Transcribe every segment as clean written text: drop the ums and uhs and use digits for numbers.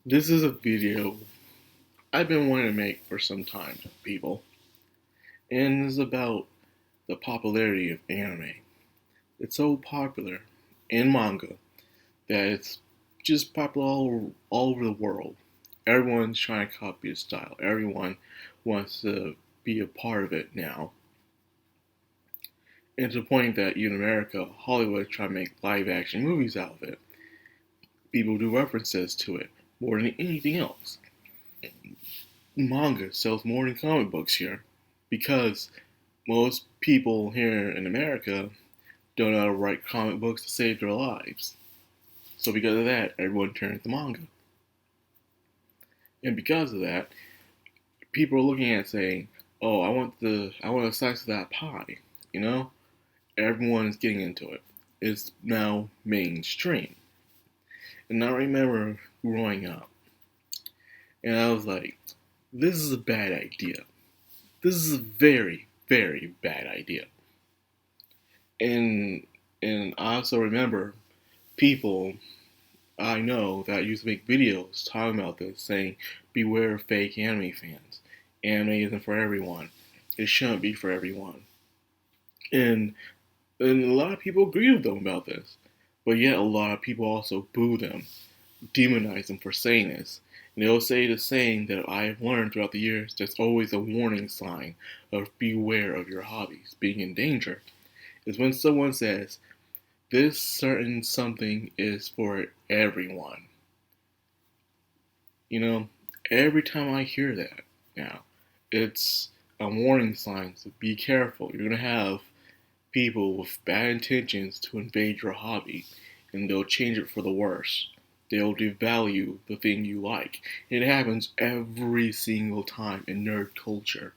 This is a video I've been wanting to make for some time, people. And it's about the popularity of anime. It's so popular in manga that it's just popular all over the world. Everyone's trying to copy its style. Everyone wants to be a part of it now. And to the point that even America, Hollywood, try to make live action movies out of it. People do references to it more than anything else. Manga sells more than comic books here because most people here in America don't know how to write comic books to save their lives. So because of that, everyone turns to manga. And because of that, people are looking at it saying, "Oh, I want a slice of that pie." You know, everyone is getting into it. It's now mainstream. And I remember growing up, and I was like, "This is a bad idea. This is a very, very bad idea." And I also remember people I know that used to make videos talking about this, saying, "Beware of fake anime fans. Anime isn't for everyone. It shouldn't be for everyone." And a lot of people agree with them about this, but yet a lot of people also boo them, demonize them for saying this. And they'll say the saying that I have learned throughout the years: there's always a warning sign of beware of your hobbies being in danger. Is when someone says, "This certain something is for everyone." You know, every time I hear that now, it's a warning sign. So be careful. You're going to have people with bad intentions to invade your hobby, and they'll change it for the worse. They'll devalue the thing you like. It happens every single time in nerd culture,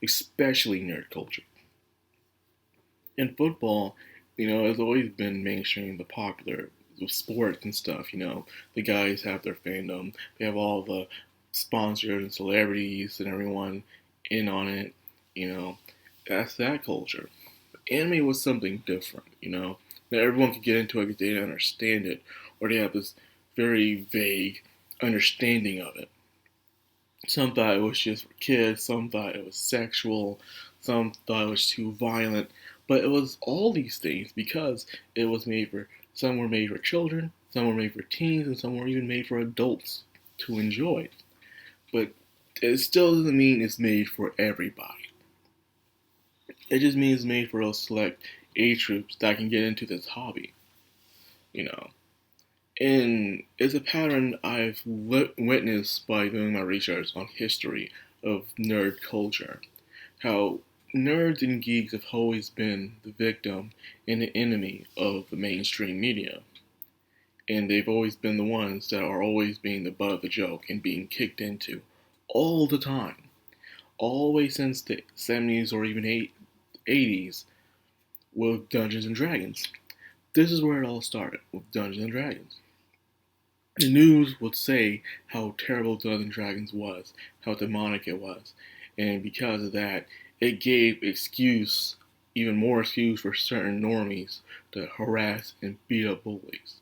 especially nerd culture. In football, it's always been mainstream, the popular with sports and stuff. The guys have their fandom. They have all the sponsors and celebrities and everyone in on it. You know, that's that culture. But anime was something different. That everyone could get into it because they didn't understand it, or they have this very vague understanding of it. Some thought it was just for kids, some thought it was sexual, some thought it was too violent, but it was all these things because it was made for, some were made for children, some were made for teens, and some were even made for adults to enjoy. But it still doesn't mean it's made for everybody. It just means it's made for those select age groups that can get into this hobby, you know. And it's a pattern I've witnessed by doing my research on history of nerd culture. How nerds and geeks have always been the victim and the enemy of the mainstream media. And they've always been the ones that are always being the butt of the joke and being kicked into all the time. Always since the 70s or even 80s with Dungeons and Dragons. This is where it all started, with Dungeons and Dragons. The news would say how terrible Dungeons and Dragons was, how demonic it was, and because of that, it gave excuse, even more excuse for certain normies to harass and beat up bullies.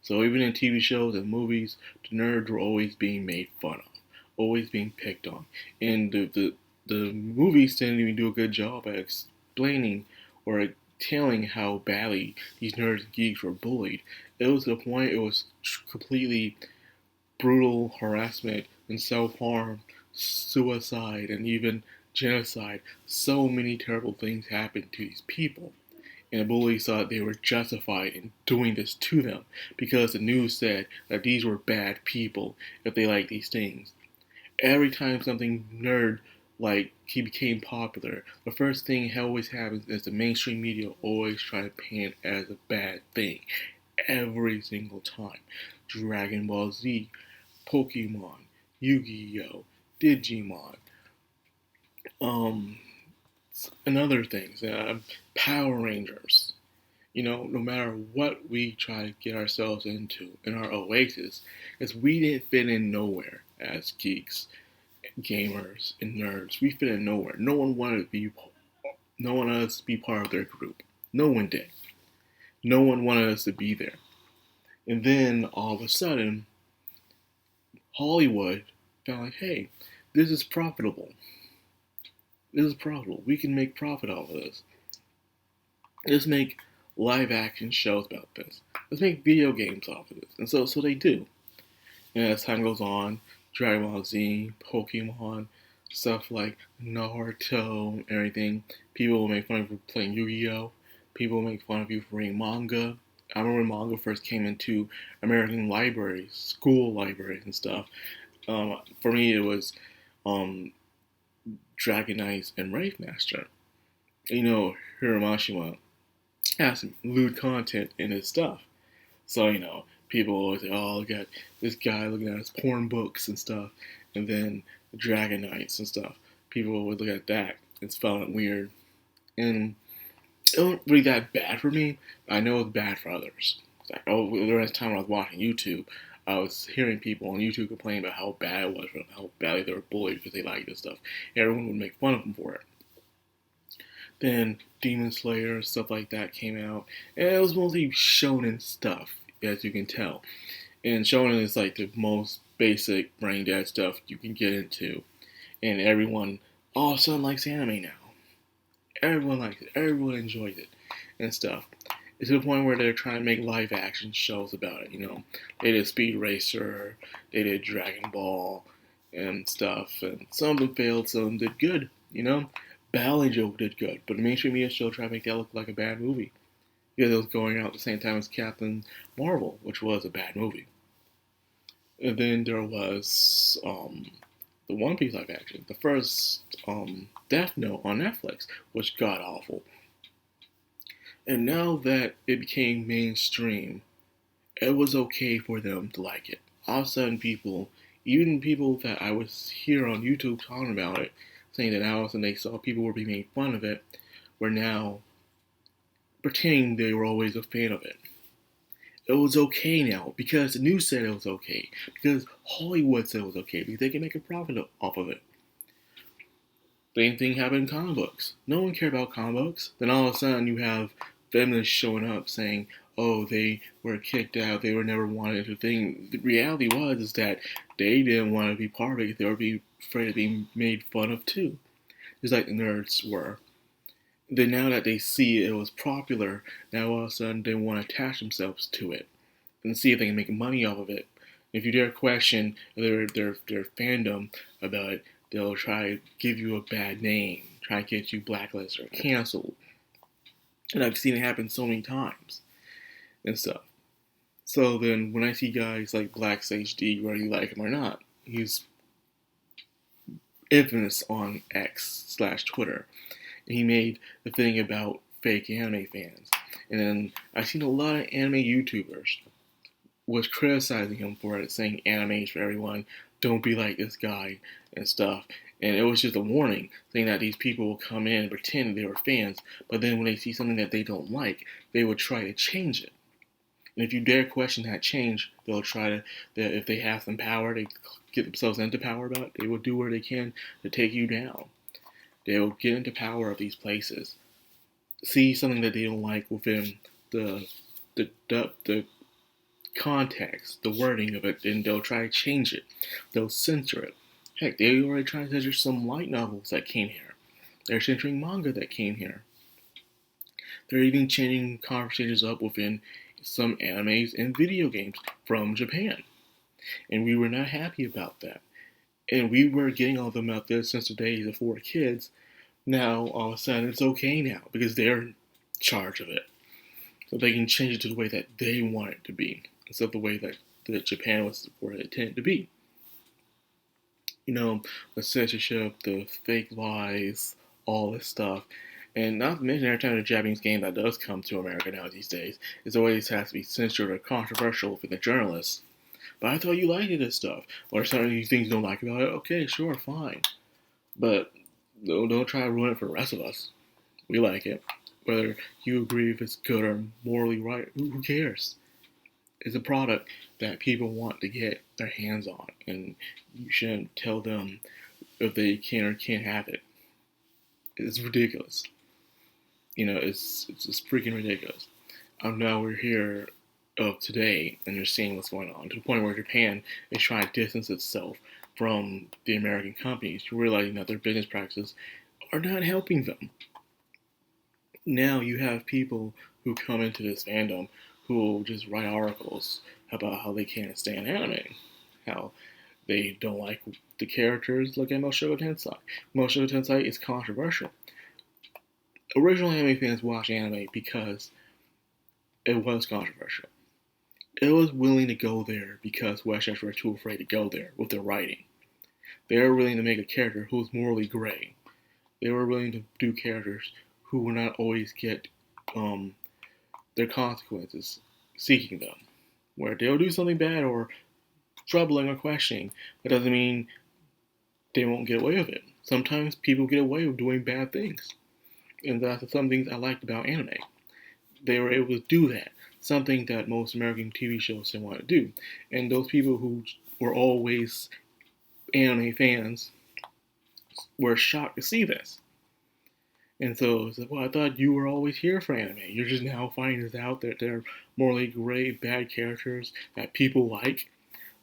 So even in TV shows and movies, the nerds were always being made fun of, always being picked on, and the movies didn't even do a good job at explaining or telling how badly these nerds and geeks were bullied. It was to the point it was completely brutal harassment and self-harm, suicide, and even genocide. So many terrible things happened to these people. And the bullies thought they were justified in doing this to them because the news said that these were bad people if they liked these things. Every time something nerd like he became popular, the first thing that always happens is the mainstream media always try to paint it as a bad thing. Every single time. Dragon Ball Z, Pokemon, Yu-Gi-Oh, Digimon, um, and other things, Power Rangers. No matter what we try to get ourselves into in our oasis, is we didn't fit in nowhere as geeks, gamers, and nerds. We fit in nowhere. No one wanted us to be part of their group. No one did. No one wanted us to be there. And then all of a sudden, Hollywood found like, hey, this is profitable. This is profitable. We can make profit off of this. Let's make live action shows about this. Let's make video games off of this. And so they do. And as time goes on, Dragon Ball Z, Pokemon, stuff like Naruto, everything, people will make fun of you for playing Yu-Gi-Oh! People will make fun of you for reading manga. I remember when manga first came into American libraries, school libraries and stuff. For me, it was Dragon Knights and Wraith Master. Hiramashima has some lewd content in his stuff. So, people always say, oh, look at this guy looking at his porn books and stuff. And then the Dragon Knights and stuff. People would look at that. It's found it weird. And it wasn't really that bad for me. I know it's bad for others. It's like, during this time when I was watching YouTube, I was hearing people on YouTube complain about how bad it was for them, how badly they were bullied because they liked this stuff. Everyone would make fun of them for it. Then Demon Slayer and stuff like that came out. And it was mostly shonen stuff, as you can tell. And shonen is like the most basic brain dead stuff you can get into. And everyone all of a sudden likes anime now. Everyone likes it. Everyone enjoys it and stuff. It's to the point where they're trying to make live action shows about it, They did Speed Racer, they did Dragon Ball and stuff. And some of them failed, some of them did good, Battle Angel did good, but the mainstream media still tried to make that look like a bad movie. Because it was going out at the same time as Captain Marvel, which was a bad movie. And then there was the One Piece live action. The first Death Note on Netflix was god awful. And now that it became mainstream, it was okay for them to like it. All of a sudden even people that I was here on YouTube talking about it, saying that all of a sudden they saw people were being made fun of it, were now pretending they were always a fan of it. It was okay now because the news said it was okay, because Hollywood said it was okay, because they can make a profit off of it. Same thing happened in comic books. No one cared about comic books. Then all of a sudden you have feminists showing up saying, oh, they were kicked out, they were never wanted to thing. The reality is that they didn't want to be part of it. They were afraid of being made fun of too. Just like the nerds were. Then now that they see it was popular, now all of a sudden they want to attach themselves to it and see if they can make money off of it. If you dare question their fandom about it, they'll try to give you a bad name, try to get you blacklisted or canceled. And I've seen it happen so many times and stuff. So then when I see guys like Black's HD, whether you like him or not, he's infamous on X/Twitter. And he made the thing about fake anime fans. And then I've seen a lot of anime YouTubers was criticizing him for it, saying anime's for everyone, don't be like this guy and stuff. And it was just a warning, saying that these people will come in and pretend they were fans, but then when they see something that they don't like, they will try to change it. And if you dare question that change, they'll try to, if they have some power, they get themselves into power about it, they will do what they can to take you down. They will get into power of these places, see something that they don't like within the context, the wording of it, and they'll try to change it. They'll censor it. Heck, they already tried to censor some light novels that came here. They're censoring manga that came here. They're even changing conversations up within some animes and video games from Japan. And we were not happy about that. And we were getting all of them out there since the days of 4Kids. Now, all of a sudden, it's okay now because they're in charge of it. So they can change it to the way that they want it to be, instead of the way that Japan was where it intended to be. The censorship, the fake lies, all this stuff. And not to mention, every time a Japanese game that does come to America now these days, it always has to be censored or controversial for the journalists. But I thought you liked this stuff. Or certain things you don't like about it, okay, sure, fine. But don't try to ruin it for the rest of us. We like it. Whether you agree if it's good or morally right, who cares? It's a product that people want to get their hands on, and you shouldn't tell them if they can or can't have it. It's ridiculous. It's freaking ridiculous. Now we're here of today, and you're seeing what's going on to the point where Japan is trying to distance itself from the American companies. You're realizing that their business practices are not helping them. Now you have people who come into this fandom who will just write articles about how they can't stand anime, how they don't like the characters. Look at Mushoku Tensei. Mushoku Tensei is controversial. Original anime fans watch anime because it was controversial. It was willing to go there because Westerners were too afraid to go there with their writing. They were willing to make a character who was morally gray. They were willing to do characters who would not always get their consequences seeking them. Where they'll do something bad or troubling or questioning, that doesn't mean they won't get away with it. Sometimes people get away with doing bad things. And that's some things I liked about anime. They were able to do that. Something that most American TV shows didn't want to do. And those people who were always anime fans were shocked to see this. And so it's like, well, I thought you were always here for anime. You're just now finding this out that they're morally gray, bad characters that people like.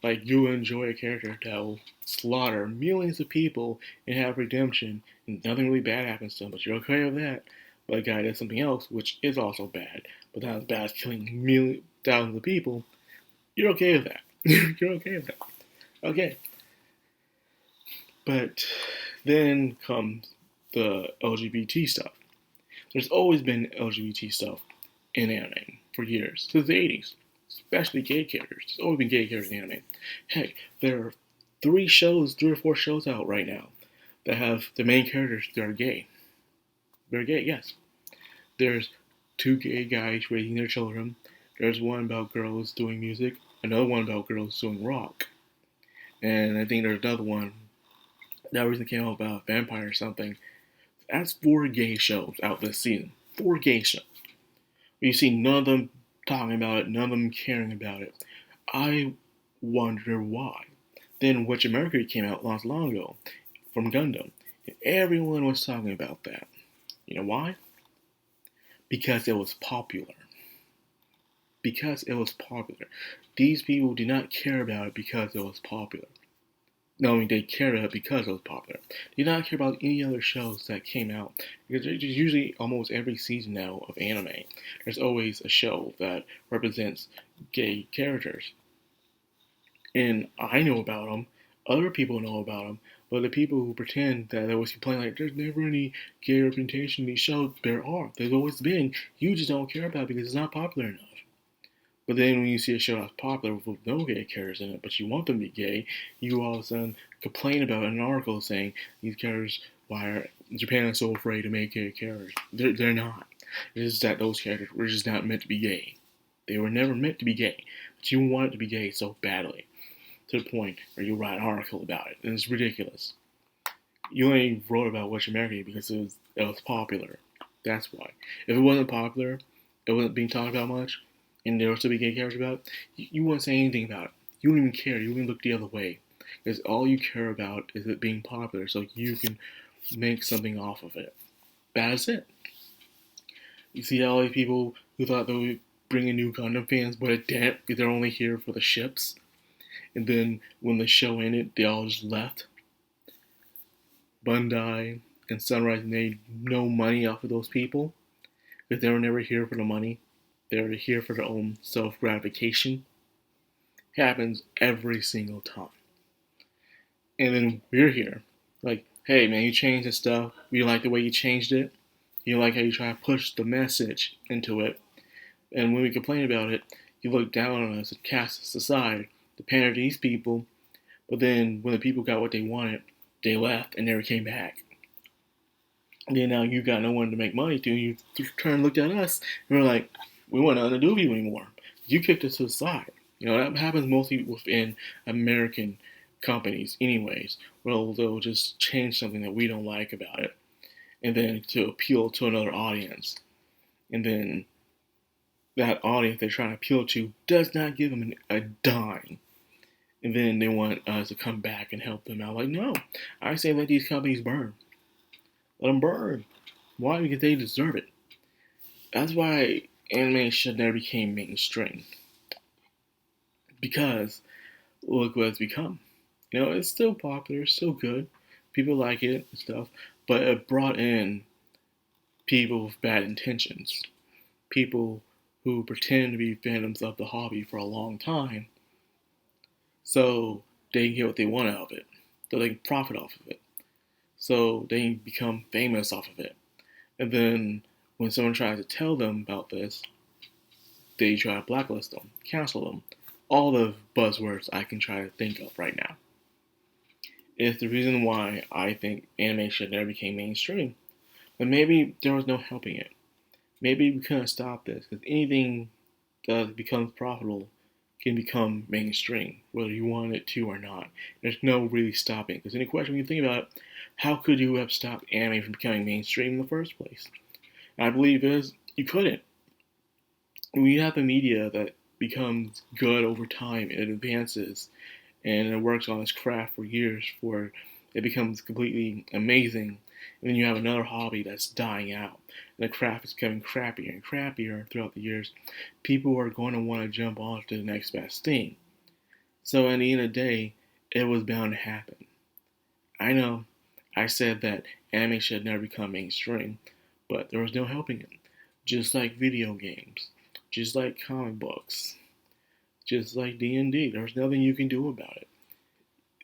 Like, you enjoy a character that will slaughter millions of people and have redemption, and nothing really bad happens to him, but you're okay with that. But a guy does something else, which is also bad, but not as bad as killing thousands of people, you're okay with that. You're okay with that. Okay. But then comes the LGBT stuff. There's always been LGBT stuff in anime for years, since the 80s. Especially gay characters. There's always been gay characters in anime. Heck, there are 3 or 4 shows out right now that have the main characters that are gay. They're gay, yes. There's 2 gay guys raising their children. There's one about girls doing music. Another one about girls doing rock. And I think there's another one that recently came out about vampire or something. That's 4 gay shows out this season. 4 gay shows. You see none of them talking about it, none of them caring about it. I wonder why. Then Witch of Mercury came out not long ago from Gundam, and everyone was talking about that. You know why? Because it was popular. Because it was popular. These people did not care about it because it was popular. No, I mean, they cared about it because it was popular. They did not care about any other shows that came out. Because there's usually almost every season now of anime, there's always a show that represents gay characters. And I know about them, other people know about them, but the people who pretend that they always complain like, there's never any gay representation in these shows, there are. There's always been. You just don't care about it because it's not popular enough. But then when you see a show that's popular with no gay characters in it, but you want them to be gay, you all of a sudden complain about it in an article saying these characters, why are Japan is so afraid to make gay characters. They're not. It's just that those characters were just not meant to be gay. They were never meant to be gay. But you want it to be gay so badly. To the point where you write an article about it. And it's ridiculous. You only wrote about Witch of Mercury because it was popular. That's why. If it wasn't popular, it wasn't being talked about much, and there was still be gay characters about it, you wouldn't say anything about it. You wouldn't even care. You wouldn't look the other way. Because all you care about is it being popular so you can make something off of it. That's it. You see all these people who thought they would bring in new Gundam fans, but it didn't because they're only here for the ships. And then when the show ended, they all just left. Bandai and Sunrise made no money off of those people because they were never here for the money. They were here for their own self-gratification. It happens every single time. And then we're here. Like, hey man, you changed this stuff. You like the way you changed it. You like how you try to push the message into it. And when we complain about it, you look down on us and cast us aside to pander to these people. But then when the people got what they wanted, they left and never came back. And then now you got no one to make money to. You turn and looked at us and we're like, we want nothing to do with you anymore. You kicked us to the side. You know, that happens mostly within American companies anyways. Well, they'll just change something that we don't like about it. And then to appeal to another audience. And then that audience they're trying to appeal to does not give them a dime. And then they want us to come back and help them out. Like, no. I say let these companies burn. Let them burn. Why? Because they deserve it. That's why anime should never became mainstream. because look what it's become. It's still popular, it's still good. People like it and stuff, but it brought in people with bad intentions. People who pretend to be fandoms of the hobby for a long time so they can get what they want out of it, so they can profit off of it, so they can become famous off of it. And then when someone tries to tell them about this, they try to blacklist them, cancel them. All the buzzwords I can try to think of right now. It's the reason why I think anime should never became mainstream. But maybe there was no helping it. Maybe we couldn't stop this, because anything that becomes profitable can become mainstream, whether you want it to or not. There's no really stopping. Because any question, when you think about it, how could you have stopped anime from becoming mainstream in the first place? And I believe is you couldn't. When you have a media that becomes good over time, it advances, and it works on its craft for years before it becomes completely amazing. And then you have another hobby that's dying out, and the craft is becoming crappier and crappier throughout the years. People are going to want to jump on to the next best thing. So at the end of the day, it was bound to happen. I know I said that anime should never become mainstream, but there was no helping it. Just like video games, just like comic books, just like D&D, there's nothing you can do about it.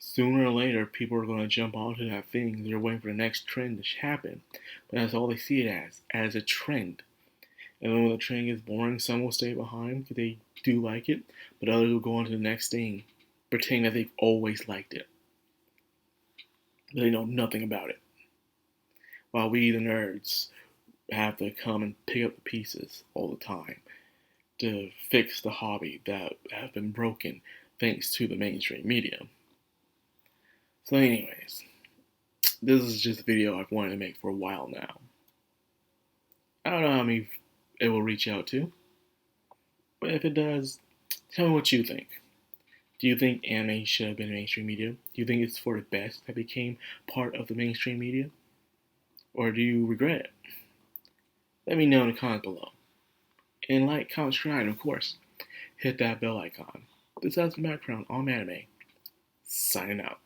Sooner or later, people are going to jump onto that thing. They're waiting for the next trend to happen. But that's all they see it as a trend. And then when the trend gets boring, some will stay behind because they do like it, but others will go on to the next thing, pretending that they've always liked it. But they know nothing about it. While we, the nerds, have to come and pick up the pieces all the time to fix the hobby that have been broken thanks to the mainstream media. So anyways, this is just a video I've wanted to make for a while now. I don't know how many it will reach out to, but if it does, tell me what you think. Do you think anime should have been mainstream media? Do you think it's for the best that became part of the mainstream media? Or do you regret it? Let me know in the comments below. And like, comment, subscribe, and of course, hit that bell icon. This has been Madcrownxox on Anime, signing out.